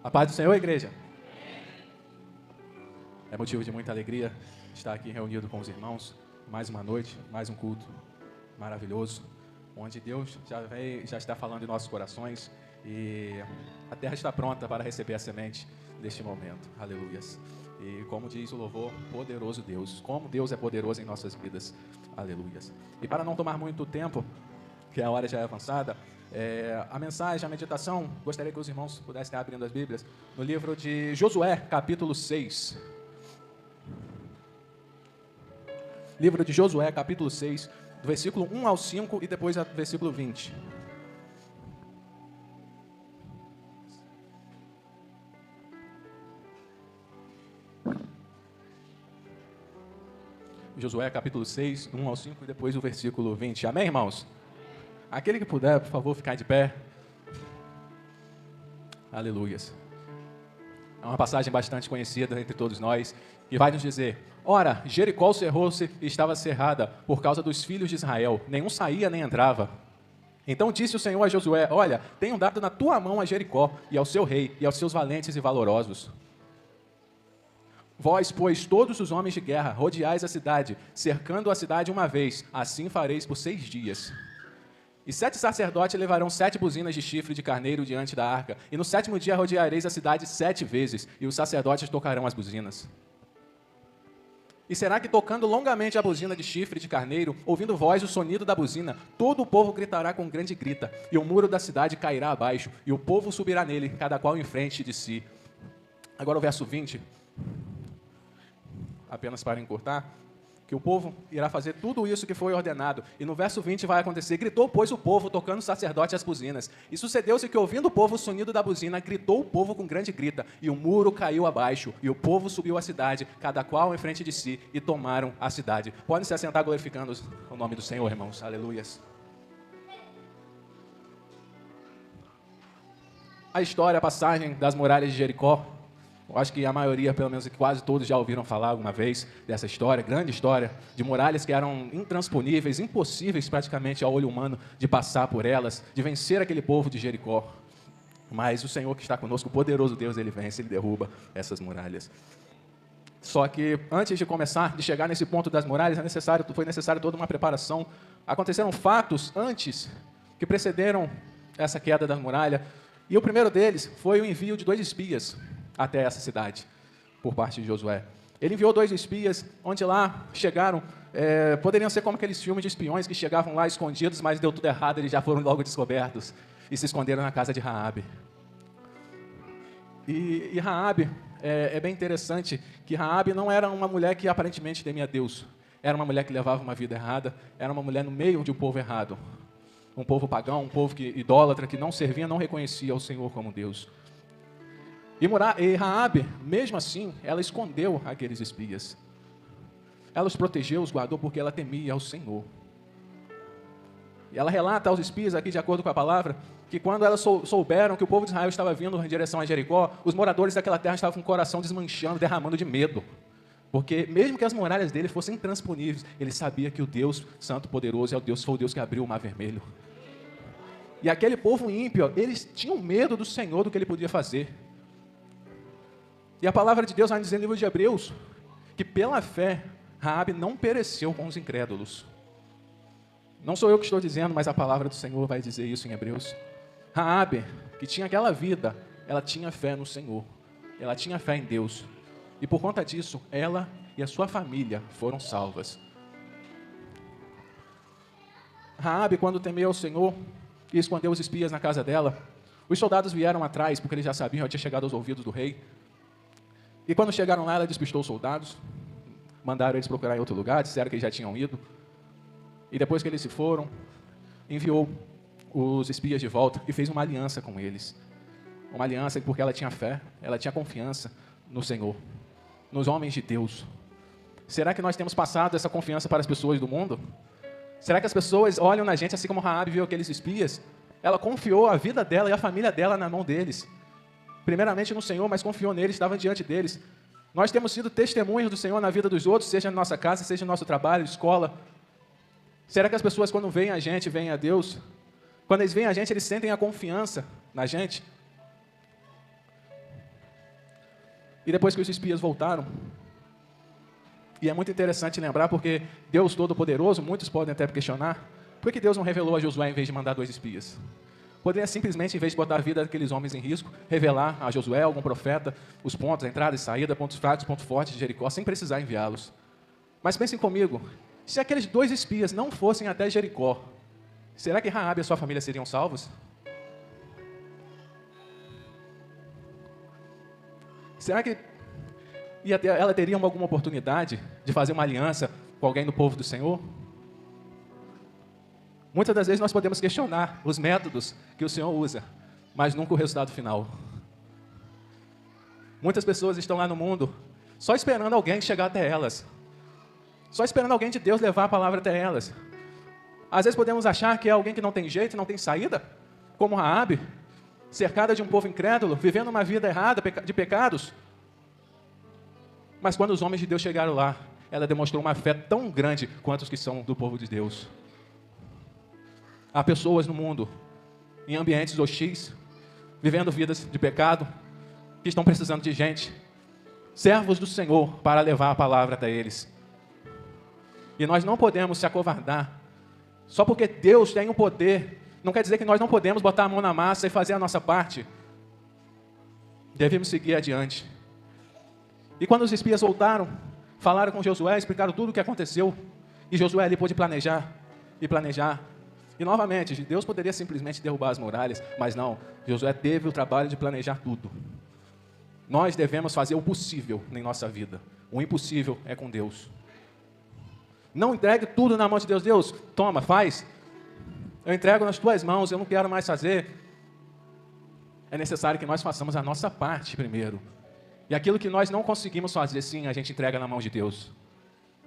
A paz do Senhor, igreja. É motivo de muita alegria estar aqui reunido com os irmãos. Mais uma noite, mais um culto maravilhoso, onde Deus já está falando em nossos corações e a terra está pronta para receber a semente deste momento. Aleluias. E como diz o louvor, poderoso Deus. Como Deus é poderoso em nossas vidas. Aleluias. E para não tomar muito tempo, que a hora já é avançada, a mensagem, a meditação, gostaria que os irmãos pudessem estar abrindo as Bíblias no livro de Josué, capítulo 6. Livro de Josué, capítulo 6, do versículo 1 ao 5 e depois ao versículo 20. Josué, capítulo 6, 1 ao 5 e depois o versículo 20. Amém, irmãos? Aquele que puder, por favor, ficar de pé. Aleluias. É uma passagem bastante conhecida entre todos nós, que vai nos dizer: ora, Jericó cerrou-se e estava cerrada por causa dos filhos de Israel, nenhum saía nem entrava. Então disse o Senhor a Josué: olha, tenho dado na tua mão a Jericó, e ao seu rei, e aos seus valentes e valorosos. Vós, pois, todos os homens de guerra, rodeais a cidade, cercando a cidade uma vez, assim fareis por 6 dias. E 7 sacerdotes levarão 7 buzinas de chifre de carneiro diante da arca, e no 7º dia rodeareis a cidade 7 vezes, e os sacerdotes tocarão as buzinas. E será que tocando longamente a buzina de chifre de carneiro, ouvindo vós o sonido da buzina, todo o povo gritará com grande grita, e o muro da cidade cairá abaixo, e o povo subirá nele, cada qual em frente de si. Agora o verso 20, apenas para encurtar, que o povo irá fazer tudo isso que foi ordenado. E no verso 20 vai acontecer: gritou, pois, o povo, tocando o sacerdote as buzinas. E sucedeu-se que, ouvindo o povo o sonido da buzina, gritou o povo com grande grita, e o muro caiu abaixo, e o povo subiu à cidade, cada qual em frente de si, e tomaram a cidade. Podem se assentar glorificando o nome do Senhor, irmãos. Aleluias. A história, a passagem das muralhas de Jericó, eu acho que a maioria, pelo menos quase todos, já ouviram falar alguma vez dessa história, grande história, de muralhas que eram intransponíveis, impossíveis praticamente ao olho humano de passar por elas, de vencer aquele povo de Jericó. Mas o Senhor que está conosco, o poderoso Deus, Ele vence, Ele derruba essas muralhas. Só que antes de começar, de chegar nesse ponto das muralhas, foi necessário toda uma preparação. Aconteceram fatos antes que precederam essa queda da muralha, e o primeiro deles foi o envio de 2 espias até essa cidade, por parte de Josué. Ele enviou 2 espias, onde lá chegaram, poderiam ser como aqueles filmes de espiões que chegavam lá escondidos, mas deu tudo errado, eles já foram logo descobertos, e se esconderam na casa de Raabe. E Raabe, é bem interessante, que Raabe não era uma mulher que aparentemente temia Deus, era uma mulher que levava uma vida errada, era uma mulher no meio de um povo errado, um povo pagão, um povo idólatra, que não servia, não reconhecia o Senhor como Deus. E Raabe, mesmo assim, ela escondeu aqueles espias. Ela os protegeu, os guardou, porque ela temia ao Senhor. E ela relata aos espias, aqui de acordo com a palavra, que quando elas souberam que o povo de Israel estava vindo em direção a Jericó, os moradores daquela terra estavam com o coração desmanchando, derramando de medo. Porque mesmo que as muralhas dele fossem intransponíveis, ele sabia que o Deus Santo Poderoso foi o Deus que abriu o Mar Vermelho. E aquele povo ímpio, eles tinham medo do Senhor, do que ele podia fazer. E a palavra de Deus vai dizer no livro de Hebreus que pela fé Raabe não pereceu com os incrédulos. Não sou eu que estou dizendo, mas a palavra do Senhor vai dizer isso em Hebreus. Raabe, que tinha aquela vida, ela tinha fé no Senhor, ela tinha fé em Deus. E por conta disso, ela e a sua família foram salvas. Raabe, quando temeu ao Senhor e escondeu os espias na casa dela, os soldados vieram atrás, porque eles já sabiam, já tinha chegado aos ouvidos do rei. E quando chegaram lá, ela despistou os soldados, mandaram eles procurar em outro lugar, disseram que eles já tinham ido. E depois que eles se foram, enviou os espias de volta e fez uma aliança com eles. Uma aliança porque ela tinha fé, ela tinha confiança no Senhor, nos homens de Deus. Será que nós temos passado essa confiança para as pessoas do mundo? Será que as pessoas olham na gente assim como Raabe viu aqueles espias? Ela confiou a vida dela e a família dela na mão deles. Primeiramente no Senhor, mas confiou nele, estava diante deles. Nós temos sido testemunhas do Senhor na vida dos outros, seja na nossa casa, seja no nosso trabalho, escola. Será que as pessoas, quando veem a gente, veem a Deus? Quando eles veem a gente, eles sentem a confiança na gente? E depois que os espias voltaram, e é muito interessante lembrar, porque Deus Todo-Poderoso, muitos podem até questionar, por que Deus não revelou a Josué em vez de mandar 2 espias? Poderia simplesmente, em vez de botar a vida daqueles homens em risco, revelar a Josué, algum profeta, os pontos, a entrada e saída, pontos fracos, pontos fortes de Jericó, sem precisar enviá-los. Mas pensem comigo, se aqueles 2 espias não fossem até Jericó, será que Raabe e sua família seriam salvos? Será que ela teria alguma oportunidade de fazer uma aliança com alguém do povo do Senhor? Muitas das vezes nós podemos questionar os métodos que o Senhor usa, mas nunca o resultado final. Muitas pessoas estão lá no mundo só esperando alguém chegar até elas. Só esperando alguém de Deus levar a palavra até elas. Às vezes podemos achar que é alguém que não tem jeito, não tem saída, como Raabe, cercada de um povo incrédulo, vivendo uma vida errada, de pecados. Mas quando os homens de Deus chegaram lá, ela demonstrou uma fé tão grande quanto os que são do povo de Deus. Há pessoas no mundo, em ambientes hostis, vivendo vidas de pecado, que estão precisando de gente, servos do Senhor, para levar a palavra até eles. E nós não podemos se acovardar, só porque Deus tem o poder, não quer dizer que nós não podemos botar a mão na massa e fazer a nossa parte. Devemos seguir adiante. E quando os espias voltaram, falaram com Josué, explicaram tudo o que aconteceu, e Josué ali pôde planejar, e planejar. E novamente, Deus poderia simplesmente derrubar as muralhas, mas não, Josué teve o trabalho de planejar tudo. Nós devemos fazer o possível em nossa vida. O impossível é com Deus. Não entregue tudo na mão de Deus. Deus, toma, faz. Eu entrego nas tuas mãos, eu não quero mais fazer. É necessário que nós façamos a nossa parte primeiro. E aquilo que nós não conseguimos fazer, sim, a gente entrega na mão de Deus.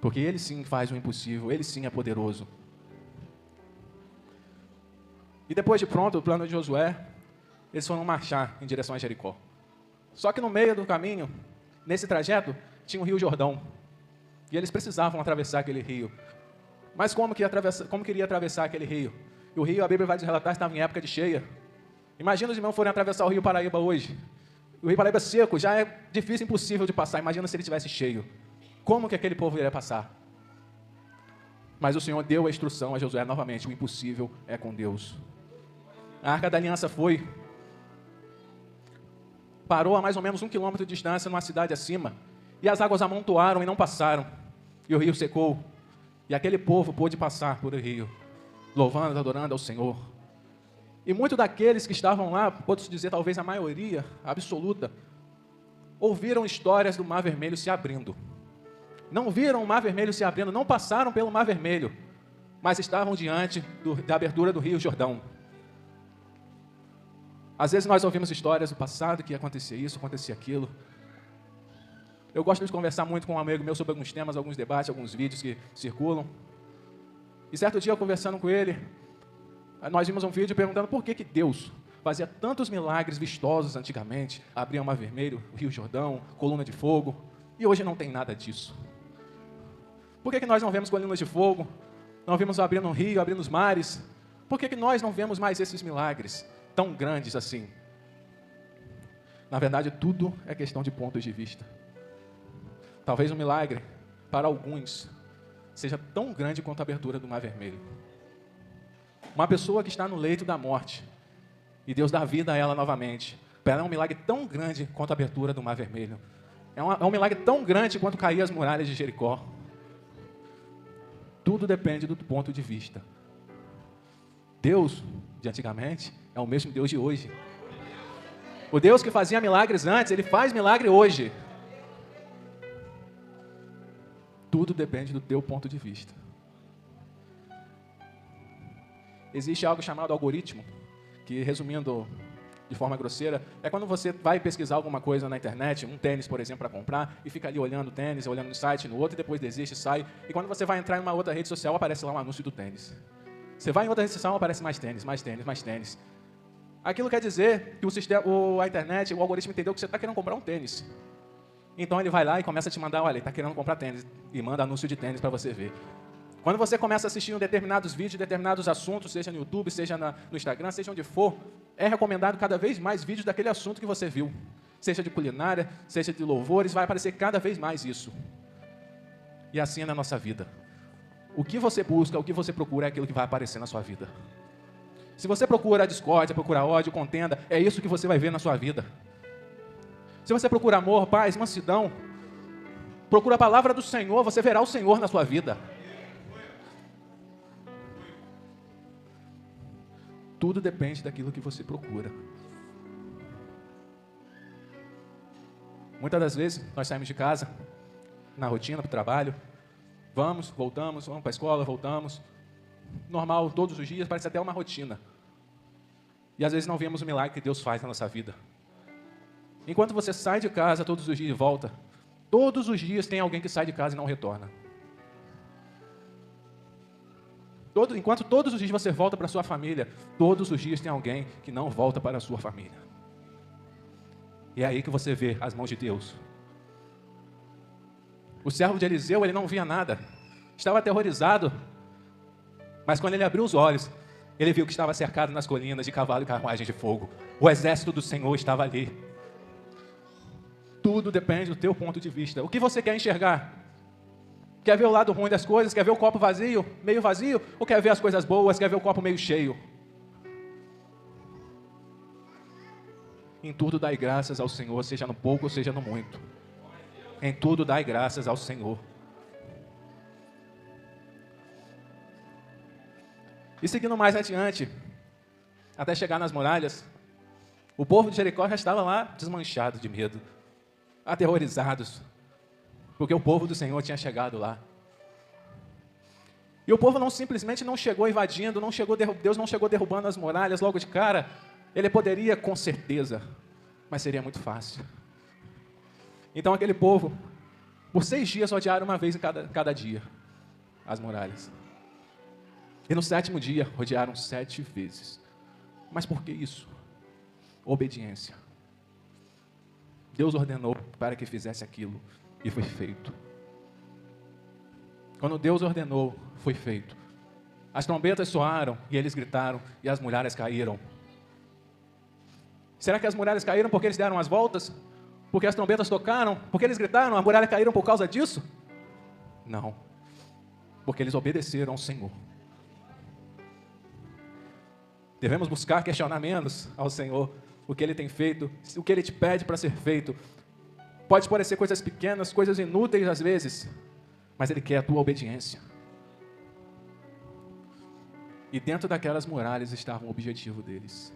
Porque Ele sim faz o impossível, Ele sim é poderoso. E depois de pronto, o plano de Josué, eles foram marchar em direção a Jericó. Só que no meio do caminho, nesse trajeto, tinha o Rio Jordão. E eles precisavam atravessar aquele rio. Mas como queria atravessar aquele rio? E o rio, a Bíblia vai nos relatar, estava em época de cheia. Imagina os irmãos forem atravessar o Rio Paraíba hoje. O Rio Paraíba seco, já é difícil, impossível de passar. Imagina se ele estivesse cheio. Como que aquele povo iria passar? Mas o Senhor deu a instrução a Josué novamente, o impossível é com Deus. A Arca da Aliança parou a mais ou menos 1 quilômetro de distância, numa cidade acima, e as águas amontoaram e não passaram, e o rio secou, e aquele povo pôde passar por o rio, louvando, adorando ao Senhor. E muitos daqueles que estavam lá, pode-se dizer talvez a maioria absoluta, ouviram histórias do Mar Vermelho se abrindo. Não viram o Mar Vermelho se abrindo, não passaram pelo Mar Vermelho, mas estavam diante da abertura do Rio Jordão. Às vezes nós ouvimos histórias do passado, que acontecia isso, acontecia aquilo. Eu gosto de conversar muito com um amigo meu sobre alguns temas, alguns debates, alguns vídeos que circulam. E certo dia, conversando com ele, nós vimos um vídeo perguntando por que Deus fazia tantos milagres vistosos antigamente, abria o Mar Vermelho, o Rio Jordão, coluna de fogo, e hoje não tem nada disso. Por que nós não vemos colunas de fogo, não vemos abrindo um rio, abrindo os mares? Por que nós não vemos mais esses milagres tão grandes assim? Na verdade, tudo é questão de pontos de vista. Talvez um milagre, para alguns, seja tão grande quanto a abertura do Mar Vermelho. Uma pessoa que está no leito da morte, e Deus dá vida a ela novamente, para ela é um milagre tão grande quanto a abertura do Mar Vermelho. É um milagre tão grande quanto cair as muralhas de Jericó. Tudo depende do ponto de vista. Deus de antigamente é o mesmo Deus de hoje. O Deus que fazia milagres antes, Ele faz milagre hoje. Tudo depende do teu ponto de vista. Existe algo chamado algoritmo, que, resumindo de forma grosseira, é quando você vai pesquisar alguma coisa na internet, um tênis, por exemplo, para comprar, e fica ali olhando o tênis, olhando no site, no outro, e depois desiste, sai, e quando você vai entrar em uma outra rede social, aparece lá um anúncio do tênis. Você vai em outra rede social, aparece mais tênis, mais tênis, mais tênis. Aquilo quer dizer que a internet, o algoritmo entendeu que você está querendo comprar um tênis. Então ele vai lá e começa a te mandar, olha, ele está querendo comprar tênis, e manda anúncio de tênis para você ver. Quando você começa a assistir determinados vídeos, determinados assuntos, seja no YouTube, seja no Instagram, seja onde for, é recomendado cada vez mais vídeos daquele assunto que você viu. seja de culinária, seja de louvores, vai aparecer cada vez mais isso. E assim é na nossa vida. O que você busca, o que você procura é aquilo que vai aparecer na sua vida. Se você procura a discórdia, procura ódio, contenda, é isso que você vai ver na sua vida. Se você procura amor, paz, mansidão, procura a palavra do Senhor, você verá o Senhor na sua vida. Tudo depende daquilo que você procura. Muitas das vezes, nós saímos de casa, na rotina, para o trabalho, vamos, voltamos, vamos para a escola, voltamos. Normal, todos os dias, parece até uma rotina. E às vezes não vemos o milagre que Deus faz na nossa vida. Enquanto você sai de casa todos os dias e volta, todos os dias tem alguém que sai de casa e não retorna. Enquanto todos os dias você volta para a sua família, todos os dias tem alguém que não volta para a sua família. E é aí que você vê as mãos de Deus. O servo de Eliseu, ele não via nada. Estava aterrorizado. Mas quando ele abriu os olhos, ele viu que estava cercado nas colinas de cavalo e carruagem de fogo. O exército do Senhor estava ali. Tudo depende do teu ponto de vista. O que você quer enxergar? Quer ver o lado ruim das coisas? Quer ver o copo vazio, meio vazio? Ou quer ver as coisas boas? Quer ver o copo meio cheio? Em tudo dai graças ao Senhor, seja no pouco ou seja no muito. Em tudo dai graças ao Senhor. E seguindo mais adiante, até chegar nas muralhas, o povo de Jericó já estava lá desmanchado de medo, aterrorizados, porque o povo do Senhor tinha chegado lá. E o povo não simplesmente não chegou invadindo, Deus não chegou derrubando as muralhas logo de cara. Ele poderia, com certeza, mas seria muito fácil. Então aquele povo, por 6 dias, rodearam uma vez em cada dia as muralhas. E no 7º dia, rodearam 7 vezes. Mas por que isso? Obediência. Deus ordenou para que fizesse aquilo, e foi feito. Quando Deus ordenou, foi feito. As trombetas soaram, e eles gritaram, e as muralhas caíram. Será que as muralhas caíram porque eles deram as voltas? Porque as trombetas tocaram? Porque eles gritaram, a muralha caíram por causa disso? Não. Porque eles obedeceram ao Senhor. Devemos buscar questionamentos ao Senhor, o que Ele tem feito, o que Ele te pede para ser feito. Pode parecer coisas pequenas, coisas inúteis às vezes, mas Ele quer a tua obediência. E dentro daquelas muralhas estava o objetivo deles.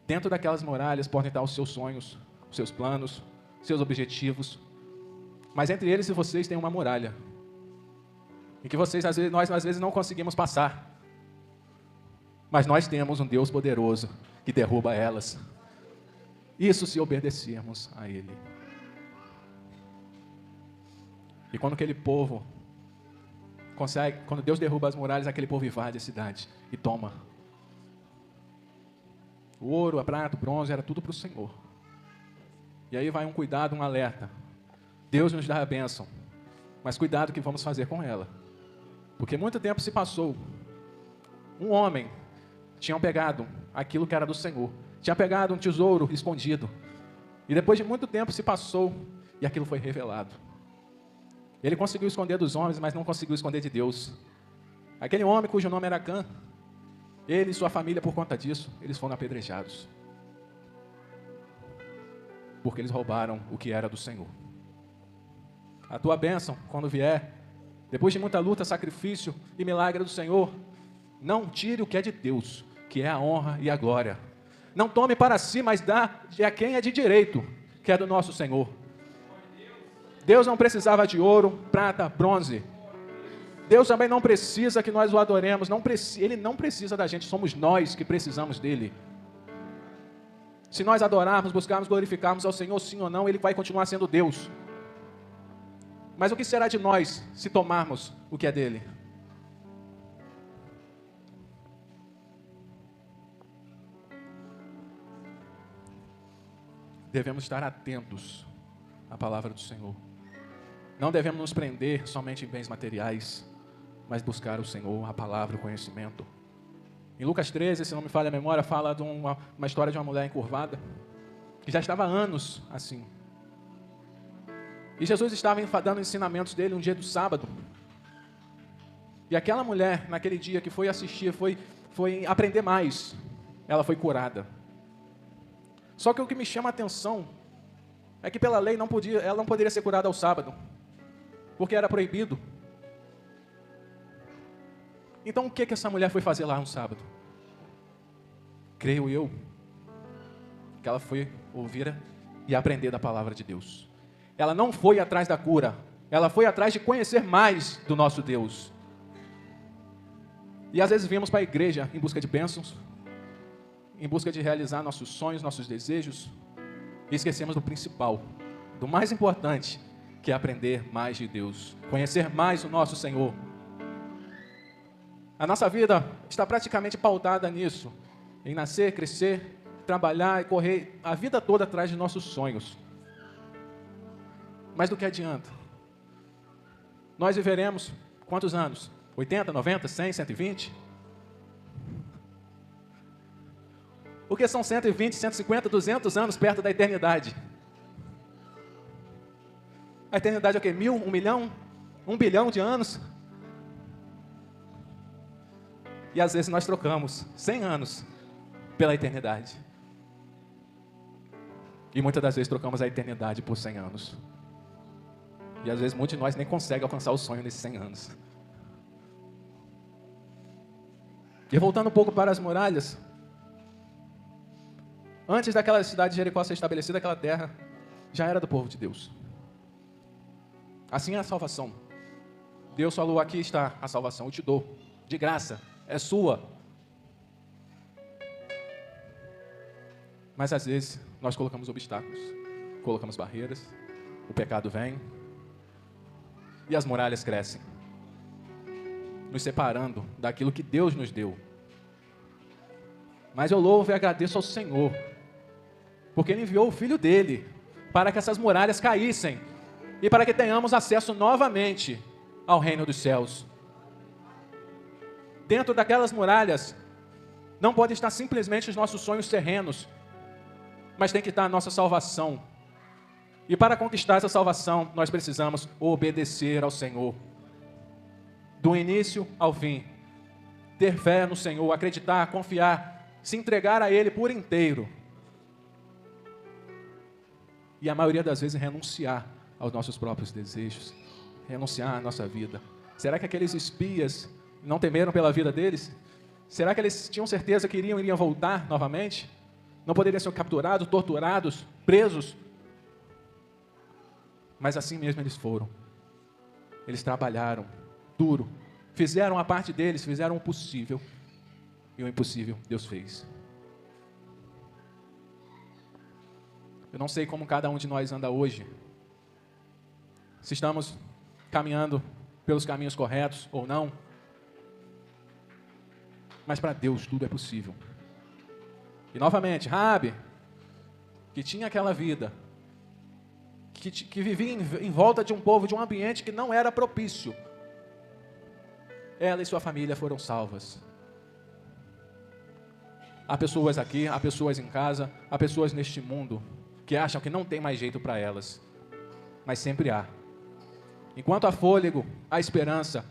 Dentro daquelas muralhas podem estar os seus sonhos, os seus planos, seus objetivos. Mas entre eles e vocês tem uma muralha. E que nós às vezes não conseguimos passar. Mas nós temos um Deus poderoso que derruba elas. Isso se obedecermos a Ele. E quando aquele povo quando Deus derruba as muralhas, aquele povo invade a cidade e toma. O ouro, a prata, o bronze, era tudo para o Senhor. E aí vai um cuidado, um alerta. Deus nos dá a bênção, mas cuidado o que vamos fazer com ela. Porque muito tempo se passou. Um homem tinha pegado aquilo que era do Senhor. Tinha pegado um tesouro escondido. E depois de muito tempo se passou e aquilo foi revelado. Ele conseguiu esconder dos homens, mas não conseguiu esconder de Deus. Aquele homem cujo nome era Cã, ele e sua família, por conta disso, eles foram apedrejados. Porque eles roubaram o que era do Senhor. A tua bênção, quando vier, depois de muita luta, sacrifício e milagre do Senhor, não tire o que é de Deus, que é a honra e a glória. Não tome para si, mas dá a quem é de direito, que é do nosso Senhor. Deus não precisava de ouro, prata, bronze. Deus também não precisa que nós o adoremos. Ele não precisa da gente, somos nós que precisamos dele. Se nós adorarmos, buscarmos, glorificarmos ao Senhor, sim ou não, Ele vai continuar sendo Deus. Mas o que será de nós se tomarmos o que é dele? Devemos estar atentos à palavra do Senhor. Não devemos nos prender somente em bens materiais, mas buscar o Senhor, a palavra, o conhecimento. Em Lucas 13, se não me falha a memória, fala de uma história de uma mulher encurvada, que já estava há anos assim. E Jesus estava dando ensinamentos dele um dia do sábado. E aquela mulher, naquele dia que foi assistir, foi aprender mais, ela foi curada. Só que o que me chama a atenção é que pela lei ela não poderia ser curada ao sábado, porque era proibido. Então o que essa mulher foi fazer lá no sábado? Creio eu que ela foi ouvir e aprender da palavra de Deus. Ela não foi atrás da cura, ela foi atrás de conhecer mais do nosso Deus. E às vezes viemos para a igreja em busca de bênçãos, em busca de realizar nossos sonhos, nossos desejos, e esquecemos do principal, do mais importante, que é aprender mais de Deus, conhecer mais o nosso Senhor. A nossa vida está praticamente pautada nisso, em nascer, crescer, trabalhar e correr a vida toda atrás de nossos sonhos. Mas do que adianta? Nós viveremos quantos anos? 80, 90, 100, 120? Porque são 120, 150, 200 anos perto da eternidade. A eternidade é o quê? 1.000, 1 milhão, 1 bilhão de anos? E às vezes nós trocamos 100 anos pela eternidade. E muitas das vezes trocamos a eternidade por 100 anos. E às vezes muitos de nós nem conseguem alcançar o sonho nesses 100 anos. E voltando um pouco para as muralhas, antes daquela cidade de Jericó ser estabelecida, aquela terra já era do povo de Deus. Assim é a salvação. Deus falou, aqui está a salvação, eu te dou, de graça, é sua. Mas às vezes nós colocamos obstáculos, colocamos barreiras, o pecado vem e as muralhas crescem, nos separando daquilo que Deus nos deu. Mas eu louvo e agradeço ao Senhor, porque Ele enviou o Filho dEle, para que essas muralhas caíssem, e para que tenhamos acesso novamente ao reino dos céus. Dentro daquelas muralhas, não pode estar simplesmente os nossos sonhos terrenos, mas tem que estar a nossa salvação. E para conquistar essa salvação, nós precisamos obedecer ao Senhor. Do início ao fim. Ter fé no Senhor, acreditar, confiar, se entregar a Ele por inteiro. E a maioria das vezes renunciar aos nossos próprios desejos, renunciar à nossa vida. Será que aqueles espias não temeram pela vida deles? Será que eles tinham certeza que iriam voltar novamente? Não poderiam ser capturados, torturados, presos? Mas assim mesmo eles foram. Eles trabalharam duro, fizeram a parte deles, fizeram o possível, e o impossível Deus fez. Eu não sei como cada um de nós anda hoje, se estamos caminhando pelos caminhos corretos ou não, mas para Deus tudo é possível. E novamente, Raabe, que tinha aquela vida, que vivia em volta de um povo, de um ambiente que não era propício, ela e sua família foram salvas. Há pessoas aqui, há pessoas em casa, há pessoas neste mundo que acham que não tem mais jeito para elas, mas sempre há. Enquanto há fôlego, há esperança.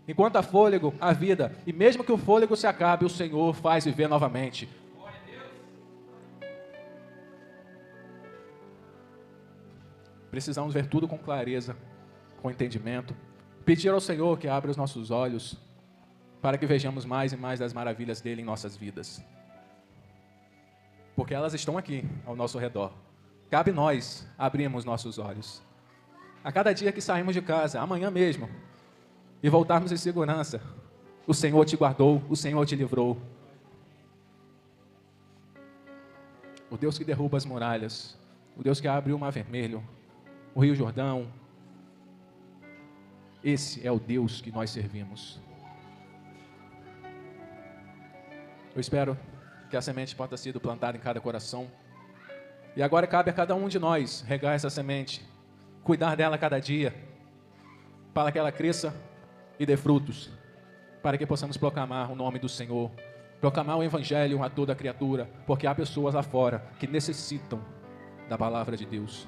Enquanto há fôlego, há vida. E mesmo que o fôlego se acabe, o Senhor faz viver novamente. Precisamos ver tudo com clareza, com entendimento. Pedir ao Senhor que abra os nossos olhos para que vejamos mais e mais das maravilhas dele em nossas vidas. Porque elas estão aqui, ao nosso redor. Cabe nós abrirmos nossos olhos. A cada dia que saímos de casa, amanhã mesmo, e voltarmos em segurança, o Senhor te guardou, o Senhor te livrou. O Deus que derruba as muralhas, o Deus que abre o Mar Vermelho, o Rio Jordão, esse é o Deus que nós servimos. Eu espero que a semente possa ser plantada em cada coração. E agora cabe a cada um de nós regar essa semente, cuidar dela cada dia, para que ela cresça e dê frutos, para que possamos proclamar o nome do Senhor Proclamar o evangelho a toda criatura, porque há pessoas lá fora que necessitam da palavra de Deus.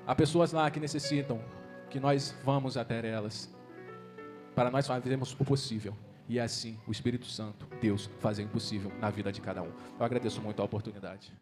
Há pessoas lá que necessitam que nós vamos até elas, para nós fazermos o possível. E é assim o Espírito Santo, Deus, fazer o impossível na vida de cada um. Eu agradeço muito a oportunidade.